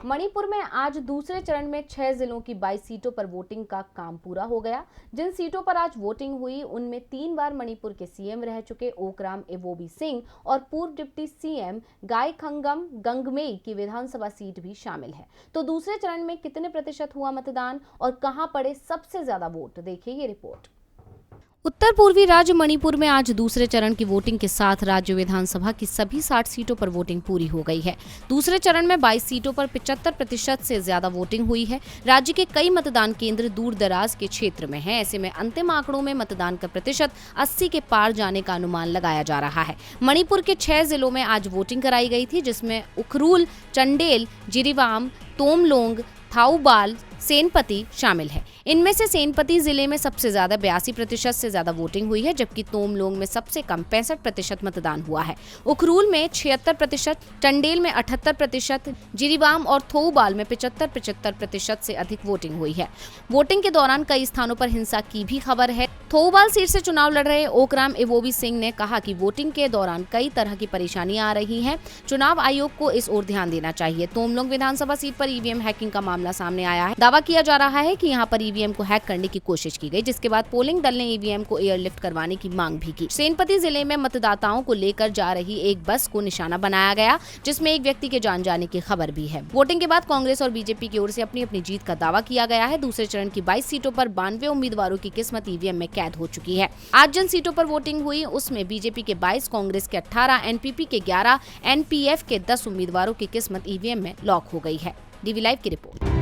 मणिपुर में आज दूसरे चरण में 6 जिलों की 22 सीटों पर वोटिंग का काम पूरा हो गया। जिन सीटों पर आज वोटिंग हुई उनमें 3 बार मणिपुर के सीएम रह चुके ओकराम एवोबी सिंह और पूर्व डिप्टी सीएम गाइखंगम गंगमेई की विधानसभा सीट भी शामिल है। तो दूसरे चरण में कितने प्रतिशत हुआ मतदान और कहां पड़े सबसे ज्यादा वोट, देखिए ये रिपोर्ट। उत्तर पूर्वी राज्य मणिपुर में आज दूसरे चरण की वोटिंग के साथ राज्य विधानसभा की सभी 60 सीटों पर वोटिंग पूरी हो गई है। दूसरे चरण में 22 सीटों पर 75% से ज्यादा वोटिंग हुई है। राज्य के कई मतदान केंद्र दूर दराज के क्षेत्र में हैं। ऐसे में अंतिम आंकड़ों में मतदान का प्रतिशत 80 के पार जाने का अनुमान लगाया जा रहा है। मणिपुर के 6 जिलों में आज वोटिंग कराई गई थी, जिसमें उखरूल, चंडेल, जिरीबाम, तोमलोंग, थाउबाल, सेनपति शामिल है। इनमें से सेनपति जिले में सबसे ज्यादा 82% से ज्यादा वोटिंग हुई है, जबकि तोमलोंग में सबसे कम 65% मतदान हुआ है। उखरूल में 76%, चंडेल में 78%, जिरीबाम और थोउबाल में 75% से अधिक वोटिंग हुई है। वोटिंग के दौरान कई स्थानों पर हिंसा की भी खबर है। थोउबाल सीट से चुनाव लड़ रहे ओकराम एवोबी सिंह ने कहा कि वोटिंग के दौरान कई तरह की परेशानियां आ रही हैं। चुनाव आयोग को इस ओर ध्यान देना चाहिए। तोमलोंग विधानसभा सीट पर ईवीएम हैकिंग का मामला सामने आया है। दावा किया जा रहा है कि यहां पर ईवीएम को हैक करने की कोशिश की गई, जिसके बाद पोलिंग दल ने ईवीएम को एयरलिफ्ट करवाने की मांग भी की। सेनपति जिले में मतदाताओं को लेकर जा रही एक बस को निशाना बनाया गया, जिसमें एक व्यक्ति के जान जाने की खबर भी है। वोटिंग के बाद कांग्रेस और बीजेपी की ओर से अपनी अपनी जीत का दावा किया गया है। दूसरे चरण की 22 सीटों पर 92 उम्मीदवारों की किस्मत ईवीएम में कैद हो चुकी है। आज जिन सीटों पर वोटिंग हुई उसमें बीजेपी के 22, कांग्रेस के 18, एनपीपी के 11, एनपीएफ के 10 उम्मीदवारों की किस्मत ईवीएम में लॉक हो गई है। डीवी लाइव की रिपोर्ट।